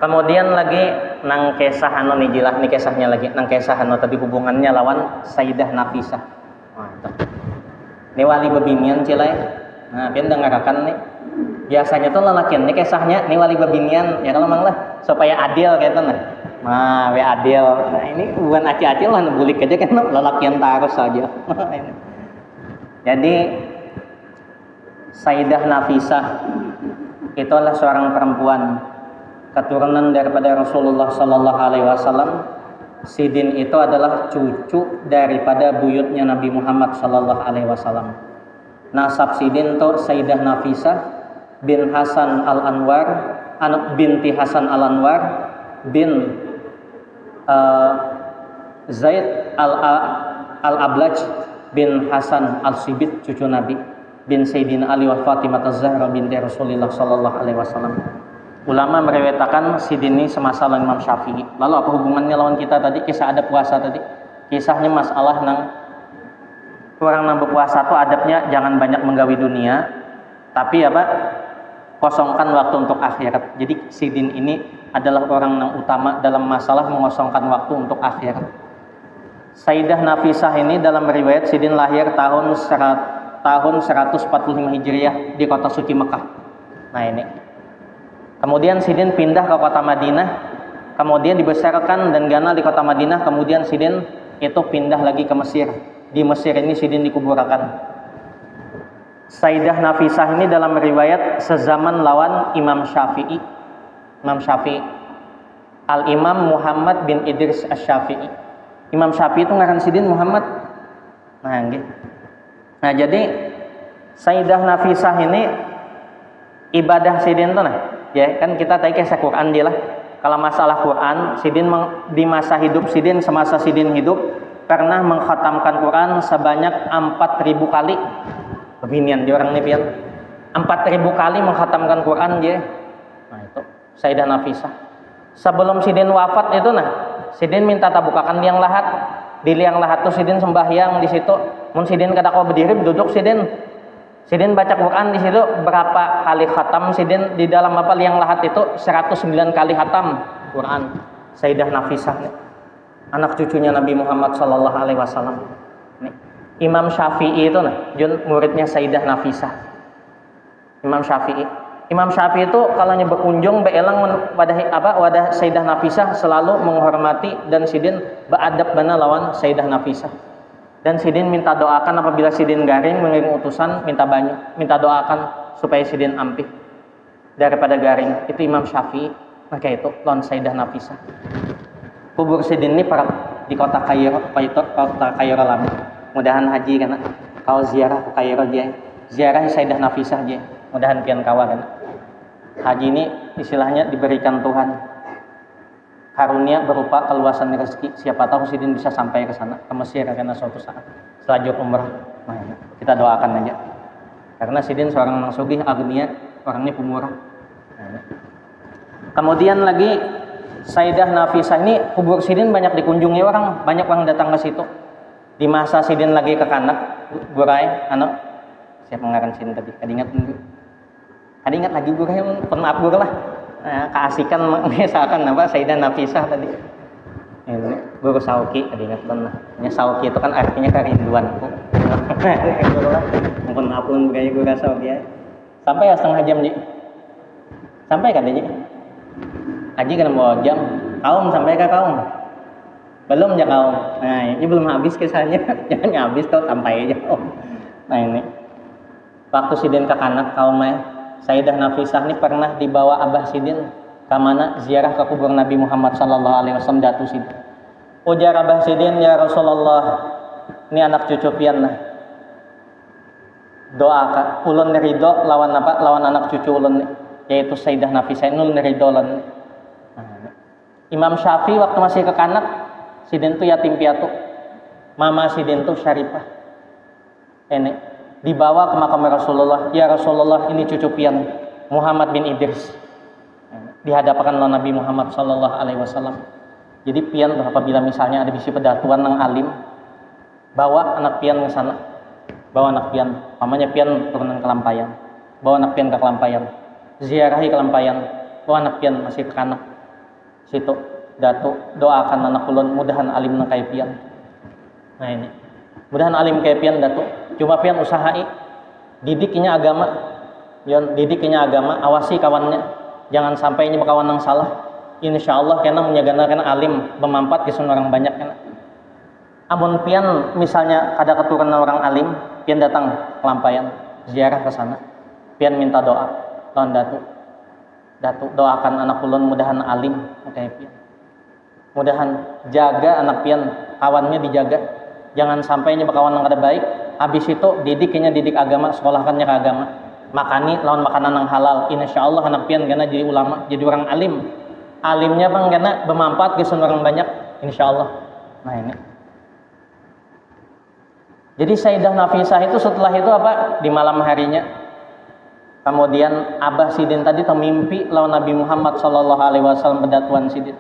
Kemudian lagi nang kisah anu nijilah nih kisahnya lagi nang kisah anu tadi hubungannya lawan Sayyidah Nafisah. Ini wali bebinian cilai. Nah, pian dengarkan nih. Biasanya tuh lelakian nih kisahnya nih wali bebinian ya kalau mang lah supaya adil gitu nah. Nah, we adil. Nah, ini bukan acil-acil lah bulik aja kan lelakian terus saja. Jadi Sayyidah Nafisah itu adalah seorang perempuan keturunan daripada Rasulullah Sallallahu Alaihi Wasallam. Sidin itu adalah cucu daripada buyutnya Nabi Muhammad Sallallahu Alaihi Wasallam. Nasab Sidin itu Sayyidah Nafisah bin Hasan Al Anwar, anak binti Hasan Al Anwar bin Zaid Al Ablaj bin Hasan Al Sibit, cucu Nabi, bin Sayyidina Ali wa Fatimah Az-Zahra binti Rasulullah Sallallahu Alaihi Wasallam. Ulama meriwayatkan Sidin ini semasa lawan Imam Syafi'i. Lalu apa hubungannya lawan kita tadi? Kisah adab puasa tadi. Kisahnya masalah nang orang nang berpuasa tuh adabnya jangan banyak menggawi dunia, tapi apa? Kosongkan waktu untuk akhirat. Jadi Sidin ini adalah orang yang utama dalam masalah mengosongkan waktu untuk akhirat. Sayyidah Nafisah ini dalam riwayat Sidin lahir tahun 145 Hijriah di kota suci Mekah. Nah ini. Kemudian Sidin pindah ke kota Madinah, kemudian dibesarkan dan ganal di kota Madinah. Kemudian Sidin itu pindah lagi ke Mesir. Di Mesir ini Sidin dikuburkan. Sayyidah Nafisah ini dalam riwayat sezaman lawan Imam Syafi'i. Imam Syafi'i, Al-Imam Muhammad bin Idris Asy-Syafi'i. Imam Syafi'i itu ngaran Sidin Muhammad. Nah, gitu. Nah, jadi Sayyidah Nafisah ini ibadah Sidin tuh nah. Ya, kan kita tadi kisah Quran dia lah. Kalau masalah Quran, Sidin di masa hidup Sidin, semasa Sidin hidup pernah mengkhatamkan Quran sebanyak 4.000 kali. Beginian dia orang ini pian. 4.000 kali mengkhatamkan Quran dia. Nah, itu Sayyidah Nafisah. Sebelum Sidin wafat itu nah, Sidin minta tabukakan liang lahat. Di liang lahat tuh Sidin sembahyang di situ. Mun Sidin kada kau berdiri duduk Sidin baca Quran di situ berapa kali khatam Sidin di dalam apa liang lahat itu 109 kali khatam Quran. Sayyidah Nafisah nih, anak cucunya Nabi Muhammad Sallallahu Alaihi Wasallam. Imam Syafi'i itu nah, muridnya Sayyidah Nafisah. Imam Syafi'i itu kalau berkunjung beelang wadah Sayyidah Nafisah selalu menghormati dan Sidin beradab bana lawan Sayyidah Nafisah. Dan Sidin minta doakan apabila Sidin garing mengirim utusan minta banyu, minta doakan supaya Sidin ampih daripada garing. Itu Imam Syafi'i. Maka itu lawan Sayyidah Nafisah. Kubur Sidin ini di kota Kairo, lama. Mudahan haji karena kau ziarah ke Kairo dia. Ziarah Sayyidah Nafisah dia. Mudahan pian kawa kan. Haji ini istilahnya diberikan Tuhan karunia berupa keluasan rezeki. Siapa tahu Sidin bisa sampai ke sana, ke Mesir karena suatu saat selanjut umrah. Nah, kita doakan aja. Karena Sidin seorang yang sugih, agnia, orangnya pemurah. Nah, kemudian lagi Sayyidah Nafisah ini kubur Sidin banyak dikunjungi orang, banyak orang datang ke situ. Di masa Sidin lagi ke Kanak, Burai, siapa ngaran Sidin tadi? Kadingat lagi Burai, maaf gue lah. Nah, keasikan misalkan apa Sayyidah Nafisah tadi. Ini guru Sauki kadingat benar. Nya Sauki itu kan artinya kerinduanku. Ampun gaya guru Sauki ya. Sampai ya setengah jam, Ji. Sampai kan, Ji? Haji kan mau jam. Kaum sampai ke kaum. Belum ya kaum. Nah, ini belum habis kisahnya. Jangan habis tuh sampai aja. Nah, ini. Waktu Sidin ke Kanak kaumnya Sayyidah Nafisah ini pernah dibawa Abah Sidin ke mana ziarah ke kubur Nabi Muhammad Sallallahu Alaihi Wasallam datu Sidin. Ujar Abah Sidin, ya Rasulullah, ini anak cucu pian nah. Doa ulun ridho lawan apa? Lawan anak cucu ulun yaitu Sayyidah Nafisah ini ulun ridho lawan. Imam Syafi'i waktu masih ke Kanak, Sidin tuh yatim piatu. Mama Sidin tuh Syarifah. Ini dibawa ke makam Rasulullah. Ya Rasulullah, ini cucu pian Muhammad bin Idris. Dihadapkan oleh Nabi Muhammad Sallallahu Alaihi Wasallam. Jadi pian apabila misalnya ada bisi pedatuan yang alim, bawa anak pian ke sana. Bawa anak pian, pamannya pian turunan Kelampayan. Bawa anak pian ke Kelampayan. Ziarahi Kelampayan. Bawa anak pian masih ke Kanak. situ datu doakan anak ulun mudahan alim na kay pian. Nah ini mudahan alim kay pian datu cuma pian usahai didiknya agama yon didiknya agama awasi kawannya jangan sampai ini kawan yang salah. Insyaallah kena menyaganakan alim bermanfaat ke orang banyak kena. Amun pian misalnya ada keturunan orang alim pian datang kelampayan ziarah ke sana pian minta doa lawan datu doakan anak ulun mudahan alim kayak pian mudahan jaga anak pian kawannya dijaga jangan sampai nya kawan yang kada baik habis itu didik agama sekolahkannya ke agama makani lawan makanan yang halal insyaallah anak pian kena jadi ulama jadi orang alimnya bang kena bermanfaat ke orang banyak insyaallah. Nah ini jadi Sayyidah Nafisah itu setelah itu apa di malam harinya kemudian Abah Sidin tadi mimpi lawan Nabi Muhammad SAW berdatuan Sidin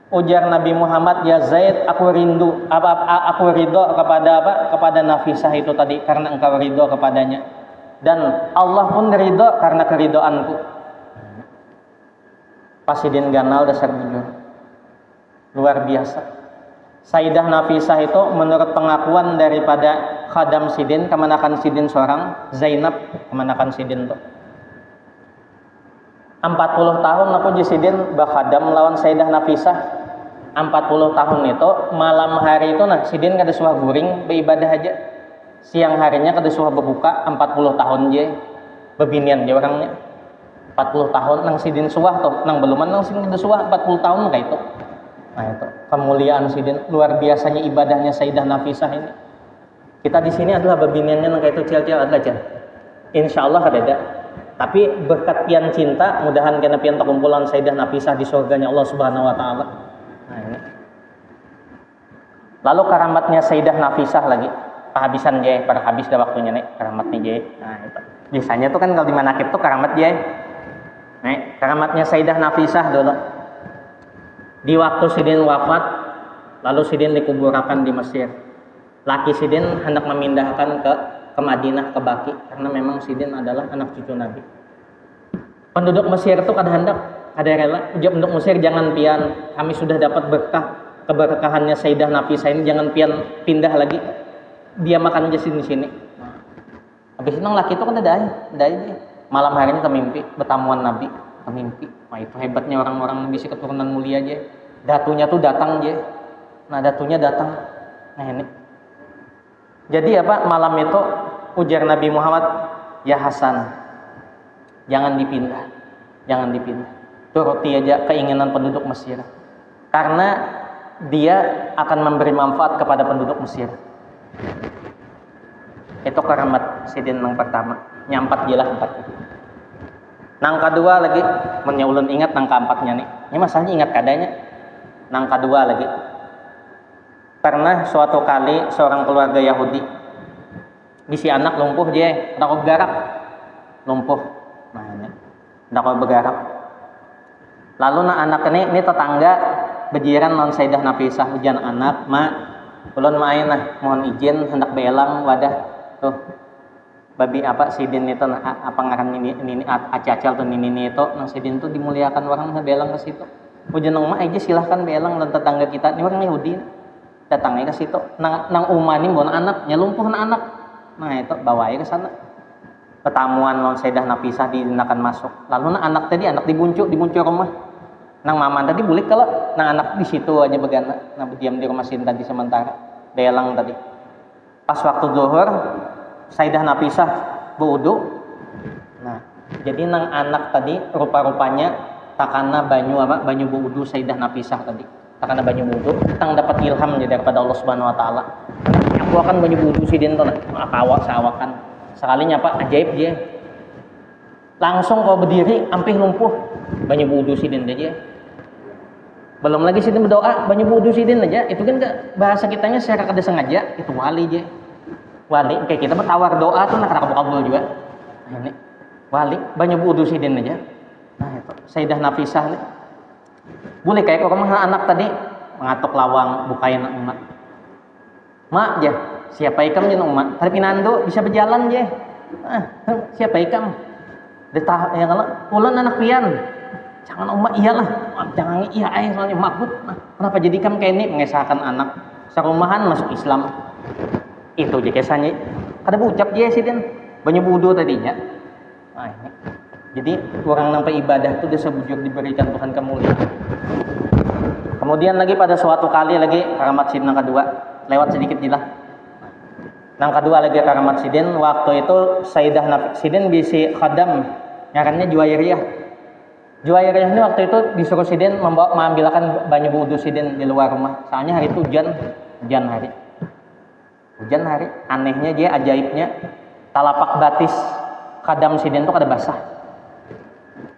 ujar Nabi Muhammad ya Zaid aku rindu aku ridho kepada Nafisah itu tadi karena engkau ridho kepadanya dan Allah pun ridho karena keridoanku. Pas Sidin ganal dasar bujur luar biasa. Sayyidah Nafisah itu menurut pengakuan daripada khadam Sidin kemanakan Sidin seorang Zainab kemanakan Sidin tuh 40 tahun aku di Sidin bakhadam lawan Sayyidah Nafisah 40 tahun itu malam hari itu nah Sidin kada suah guring beribadah aja siang harinya kada suah berbuka 40 tahun je bebinian je orangnya 40 tahun nang Sidin suah tuh nang beluman nang Sidin kada suah 40 tahun kayak itu. Nah itu kemuliaan Sidin luar biasanya ibadahnya Sayyidah Nafisah ini. Kita di sini adalah babiniannya nang kayak itu cial-cial adalah jan. Insyaallah ada. Tapi berkat pian cinta mudahan kena pian terkumpulan Sayyidah Nafisah di surganya Allah Subhanahu wa taala. Nah ini. Lalu karamatnya Sayyidah Nafisah lagi. Kehabisan je, pada habis dah waktunya nih karamatnya je. Nah itu. Biasanya tuh kan kalau di manakib tuh karamat je. Nah, karamatnya Sayyidah Nafisah dulu. Di waktu Sidin wafat, lalu Sidin dikuburkan di Mesir. Laki Sidin hendak memindahkan ke Madinah, ke Baki, karena memang Sidin adalah anak cucu Nabi. Penduduk Mesir itu kada hendak, kada rela. Penduduk Mesir jangan pian, kami sudah dapat berkah keberkahannya Sayyidah Nafisah ini, jangan pian pindah lagi. Dia makan aja di sini. Habis itu laki itu kan ada malam harinya kemimpi bertamuan Nabi, kemimpi. Nah itu hebatnya orang-orang bisa keturunan mulia aja. Datunya tuh datang aja. Nah datunya datang. Nah ini. Jadi apa malam itu ujar Nabi Muhammad, ya Hasan, jangan dipindah, jangan dipindah. Turuti aja keinginan penduduk Mesir. Karena dia akan memberi manfaat kepada penduduk Mesir. Itu karamat Sidin yang pertama. Nyampat jelas 4. Nang kedua lagi, ulun ingat nang keempatnya nih. Ini masalahnya ingat kadanya. Nang kedua lagi. Pernah suatu kali seorang keluarga Yahudi bisi anak lumpuh je, takut bergerak. Lumpuh. Nah ini. Takut bergerak. Lalu nah anak ini tetangga bejiran non Sayyidah Nafisah ujian anak, "Ma, ulun main lah, mohon izin hendak belang wadah." Tuh babi apa Sidin itu apa ngaran ini acacal tuh ini itu nang Sidin tuh dimuliakan orang belang ke situ ujian nang mah aja silahkan belang dan tetangga kita ini orang Yahudi datangnya ke situ nang umani bon anaknya lumpuh anak nah itu bawa ke sana pertamuan non Sayyidah Nafisah dinakan masuk lalu anak dibuncuk rumah nang mama tadi bulik kalau nang anak di situ aja begana nang diam di rumah Sidin tadi sementara belang tadi pas waktu zuhur Sayyidah Nafisah berwudu. Nah, jadi nang anak tadi rupa-rupanya takana banyu berwudu Sayyidah Nafisah tadi. Takana banyu wudu, tang dapat ilham daripada Allah Subhanahu wa taala. Aku akan banyu wudu Sidin tuh nah, awak sawakan. Sekalinya apa ajaib dia. Langsung kau berdiri ampih lumpuh banyu wudu Sidin aja. Belum lagi Sidin berdoa banyu wudu Sidin aja. Itu kan bahasa kitanya secara kada sengaja itu wali aja. Wali kayak kita bertawar doa tuh nak kabul juga. Nah, ini wali banyak wudu Sidin aja. Nah itu Sayyidah Nafisah nih. Boleh kayak kok anak tadi mengatok lawang bukain umat. Mak aja siapa ikam jen umat. Tapi pinando bisa berjalan je. Siapa ikam? Detah yang kalau ulun anak pian. Jangan umat iyalah. jangan iya aing soalnya makbut. Kenapa jadi kamu kayak ini mengesahkan anak sarumahan masuk Islam. Itu je kisahnya. Kada ucap je sidin banyak wudu tadinya. Nah, ini. Jadi orang nampai ibadah itu dia sebujur diberikan Tuhan kemuliaan. Kemudian lagi pada suatu kali lagi karamat sidin yang kedua lewat sedikit jilah. Yang kedua lagi karamat sidin waktu itu Sayyidah Nafis sidin bisi khadam ngarannya Juwairiyah. Juwairiyah ini waktu itu disuruh sidin mengambilkan banyak wudu sidin di luar rumah. Soalnya hari itu hujan hari. Hujan hari. Anehnya dia ajaibnya talapak batis khadam sidin itu kada basah.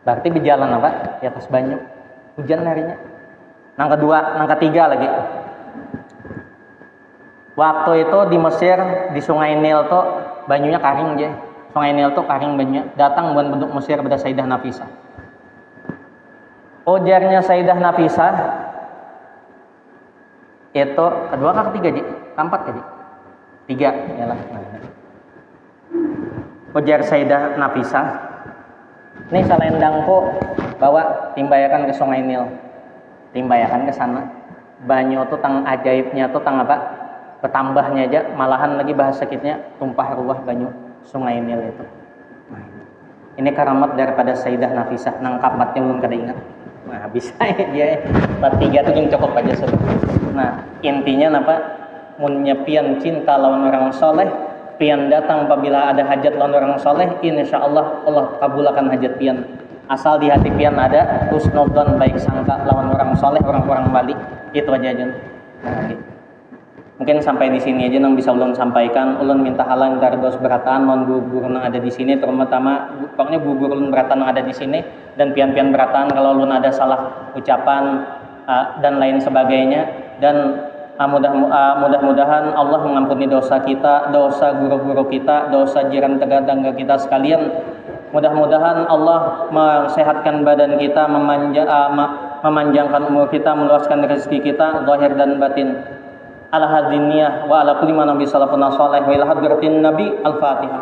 Berarti berjalan apa? Di atas banyu. Hujan harinya. Yang kedua, yang ketiga lagi. Waktu itu di Mesir di Sungai Nil tuh banyunya kering je. Sungai Nil tuh kering banyak. Datang bukan bentuk Mesir pada Sayyidah Nafisah. Ujarnya Sayyidah Nafisah itu kedua kah ketiga je? Keempat jadi. Tiga, yalah. Ujar Sayyidah Nafisah, nih salendangku bawa timbayakan ke Sungai Nil. Timbayakan ke sana. Banyu tuh tang ajaibnya tuh tang apa? Bertambahnya aja, malahan lagi bahasa sakitnya tumpah ruah banyu Sungai Nil itu. Nah, ini karamat daripada Sayyidah Nafisah, nang kamatnya belum kada ingat. Nah, bisa dia tiga tuh yang cukup aja sudah. Nah, intinya apa? Menyepian cinta lawan orang soleh, pian datang apabila ada hajat lawan orang soleh, insya Allah Allah kabulkan hajat pian. Asal di hati pian ada husnudon baik sangka lawan orang soleh, orang-orang wali. Itu aja Jun. Nah, gitu. Mungkin sampai di sini aja yang bisa ulun sampaikan. Ulun minta halang dari dos berataan non guru yang ada di sini, terutama pokoknya guru ulun berataan yang ada di sini dan pian-pian berataan kalau ulun ada salah ucapan dan lain sebagainya. Dan mudah-mudahan Allah mengampuni dosa kita, dosa guru-guru kita, dosa jiran tetangga kita sekalian. Mudah-mudahan Allah mensehatkan badan kita, memanjangkan umur kita, meluaskan rezeki kita, zahir dan batin. Ala hadiniyah wa ala kulli man nabi sallallahu alaihi wa sallam wa ila hadratin nabi al-fatihah.